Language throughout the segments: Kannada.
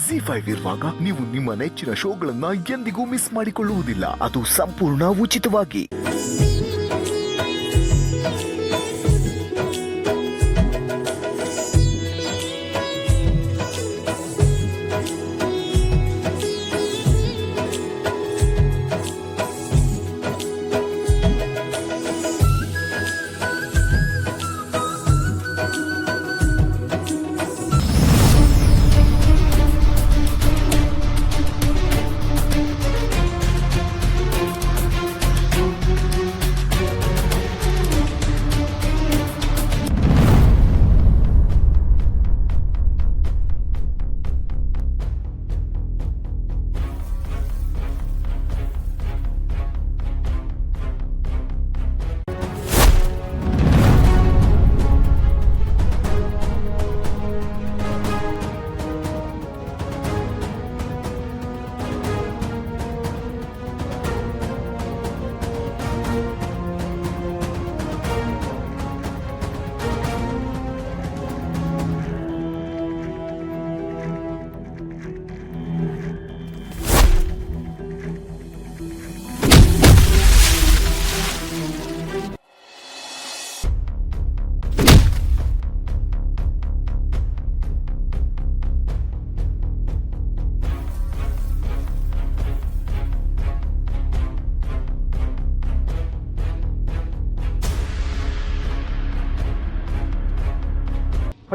ZEE5 ಇರುವಾಗ ನೀವು ನಿಮ್ಮ ನೆಚ್ಚಿನ ಶೋಗಳನ್ನ ಎಂದಿಗೂ ಮಿಸ್ ಮಾಡಿಕೊಳ್ಳುವುದಿಲ್ಲ. ಅದು ಸಂಪೂರ್ಣ ಉಚಿತವಾಗಿ.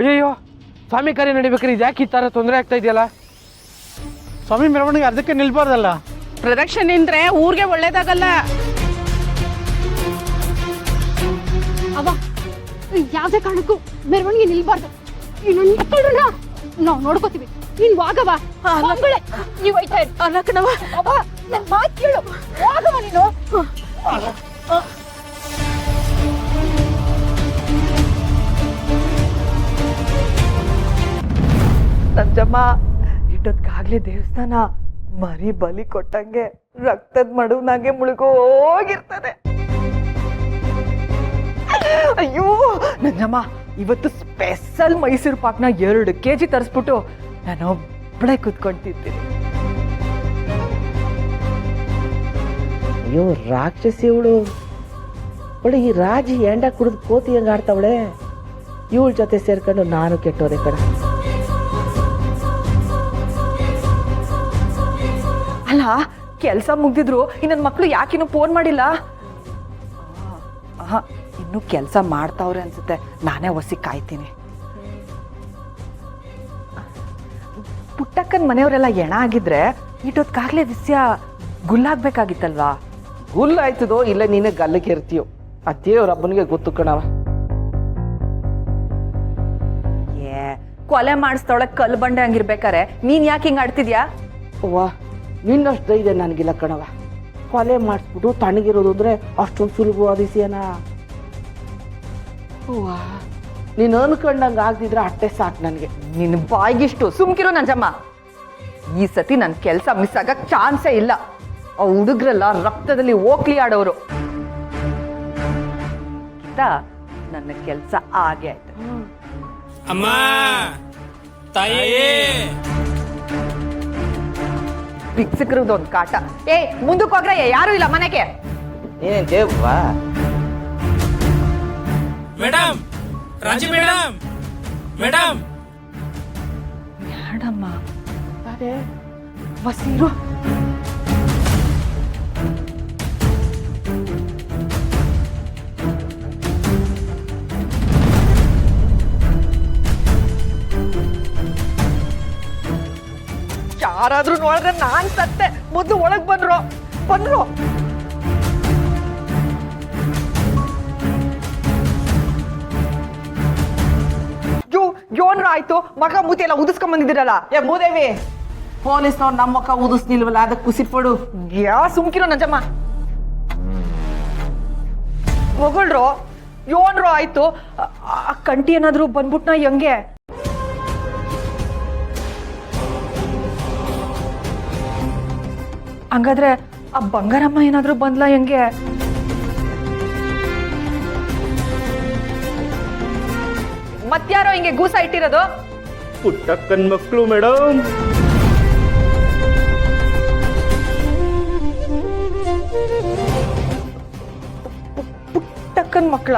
ಅಯ್ಯಯ್ಯೋ, ಸ್ವಾಮಿ ಕಾರ್ಯ ನಡಿಬೇಕಾದ್ರೆ ಇದ್ಯಾಕೆ ಈ ಥರ ತೊಂದರೆ ಆಗ್ತಾ ಇದೆಯಲ್ಲ? ಸ್ವಾಮಿ ಮೆರವಣಿಗೆ ಅದಕ್ಕೆ ನಿಲ್ಬಾರ್ದಲ್ಲ. ಪ್ರದಕ್ಷಿಣೆ ನಿಂತ್ರೆ ಊರಿಗೆ ಒಳ್ಳೇದಾಗಲ್ಲ. ಅವ ಯಾವ್ದೇ ಕಾರಣಕ್ಕೂ ಮೆರವಣಿಗೆ ನಿಲ್ಬಾರ್ದು. ನಾವು ನೋಡ್ಕೋತೀವಿ. ನೀನ್ ವಾಗವ ನೀವು ಐತಾ ಅಲ್ಲಕ್ಕನವ, ನನ್ ಮಾತು ಕೇಳು. ವಾಗವ ನೀನು. ನಂಜಮ್ಮ, ಇಟ್ಟೊತ್ಕಾಗ್ಲೇ ದೇವಸ್ಥಾನ ಮರಿ ಬಲಿ ಕೊಟ್ಟಂಗೆ ರಕ್ತದ ಮಡುವಿನಾಗೆ ಮುಳುಗೋಗಿರ್ತದೆ. ಅಯ್ಯೋ ನಂಜಮ್ಮ, ಇವತ್ತು ಸ್ಪೆಷಲ್ ಮೈಸೂರು ಪಾಕ್ನ 2 kg ತರಿಸ್ಬಿಟ್ಟು ನಾನು ಒಬ್ಬಳೇ ಕುತ್ಕೊಂತಿದ್ದೀನಿ. ಅಯ್ಯೋ ರಾಕ್ಷಸಿ ಇವಳು. ಒಳ್ಳೆ ಈ ರಾಜಿ ಎಂಡ ಕುಡಿದು ಕೋತಿ ಹೆಂಗ ಆಡ್ತಾವಳೆ. ಇವಳ ಜೊತೆ ಸೇರ್ಕೊಂಡು ನಾನು ಕೆಟ್ಟೋದೆ ಕಣ. ಅಲ್ಲ, ಕೆಲಸ ಮುಗ್ದಿದ್ರು ಈ ನನ್ನ ಮಕ್ಕಳು ಯಾಕಿನ್ನೂ ಫೋನ್ ಮಾಡಿಲ್ಲ? ಇನ್ನು ಕೆಲಸ ಮಾಡ್ತಾವ್ರೆ ಅನ್ಸುತ್ತೆ. ನಾನೇ ಒಸಿ ಕಾಯ್ತೀನಿ. ಪುಟ್ಟಕ್ಕನ ಮನೆಯವರೆಲ್ಲ ಎಣ ಆಗಿದ್ರೆ ಇಟ್ಟೊತ್ಕಾಗ್ಲೇ ವಿಷಯ ಗುಲ್ಲಾಗ್ಬೇಕಾಗಿತ್ತಲ್ವಾ? ಗುಲ್ಲಾಯ್ತದೋ ಇಲ್ಲ ನೀನೇ ಗಲ್ಲಕ್ಕೆ ಇರ್ತೀಯೋ, ಅದೇವ್ರಬ್ಬನಿಗೆ ಗೊತ್ತು ಕಣವ. ಕೊಲೆ ಮಾಡಿಸ್ತವಳೆ ಕಲ್ಲು ಬಂಡೆ ಹಂಗಿರ್ಬೇಕಾರೆ ನೀನ್ ಯಾಕೆ ಹಿಂಗ ಆಡ್ತಿದ್ಯಾ? ಅವ್ವ, ನಿನ್ನಷ್ಟು ಧೈರ್ಯ ನನಗಿಲ್ಲ ಕಣವ. ಕೊಲೆ ಮಾಡಿಸ್ಬಿಟ್ಟು ತಣ್ಣಗಿರೋದು ಅಂದ್ರೆ ಅಷ್ಟೊಂದು ಸುಲಭವಾದ ವಿಷಯನಾ? ಅವ್ವ, ನೀನು ಅನ್ಕೊಂಡಂಗೆ ಆಗ್ದಿದ್ರೆ ಅಷ್ಟೇ ಸಾಕು ನನಗೆ. ನಿನ್ನ ಬಾಯಿಗಿಷ್ಟು ಸುಮ್ಕಿರೋ ನಂಜಮ್ಮ. ಈ ಸತಿ ನನ್ನ ಕೆಲಸ ಮಿಸ್ ಆಗಕ್ ಚಾನ್ಸೇ ಇಲ್ಲ. ಆ ಹುಡುಗ್ರೆಲ್ಲ ರಕ್ತದಲ್ಲಿ ಓಕ್ಲಿ ಆಡೋರು. ನನ್ನ ಕೆಲಸ ಹಾಗೆ ಆಯ್ತು. ಅಮ್ಮ ತಾಯಿ, ಭಿಕ್ಷುಕರದೊಂದು ಕಾಟ. ಮುಂದಕ್ಕೆ ಹೋಗ್ರೆ ಯಾರು ಇಲ್ಲ ಮನೆಗೆ. ಏನೇನ್ ದೇವ್ವಾ? ಮೇಡಮ್, ರಾಜಿ ಮೇಡಮ್, ಮೇಡಮ್. ಮೇಡಮ್ಮ ಅದೇ ವಸೀರು. ಯಾರಾದ್ರೂ ನೋಡಿದ್ರೆ ನಾನ್ ಸತ್ತೆ. ಮೊದ್ಲು ಒಳಗ್ ಬಂದ್ರು. ಯೋನ್ರ ಆಯ್ತು, ಮಗ ಮೂತಿ ಎಲ್ಲ ಉದಿಸ್ಕೊಂಡ್ ಬಂದಿದ್ದೀರಲ್ಲ. ಮೂದೇವಿ, ಪೊಲೀಸ್ನವ್ರು ನಮ್ಮ ಮುಖ ಉದಿಸ್ನಿಲ್ವಲ್ಲ, ಅದಕ್ಕೆ ಖುಷಿ ಪಡು. ಸುಮ್ಕಿರೋ ನಂಜಮ್ಮ. ಹೊಗಳ್ರು ಯೋನ್ರು ಆಯ್ತು, ಕಂಟಿ ಏನಾದ್ರು ಬಂದ್ಬಿಟ್ನಾ ಹೆಂಗೆ? ಹಂಗಾದ್ರೆ ಆ ಬಂಗಾರಮ್ಮ ಏನಾದ್ರೂ ಬಂದ್ಲಾ ಹೆಂಗೆ? ಮತ್ಯಾರೋ ಹಿಂಗೆ ಗೂಸ ಇಟ್ಟಿರೋದು? ಪುಟ್ಟಕ್ಕನ್ ಮಕ್ಕಳು ಮೇಡಮ್. ಅಕ್ಕನ ಮಕ್ಕಳ?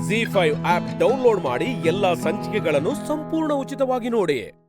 ZEE5 ಆಪ್ ಡೌನ್ಲೋಡ್ ಮಾಡಿ ಎಲ್ಲಾ ಸಂಚಿಕೆಗಳನ್ನು ಸಂಪೂರ್ಣ ಉಚಿತವಾಗಿ ನೋಡಿ.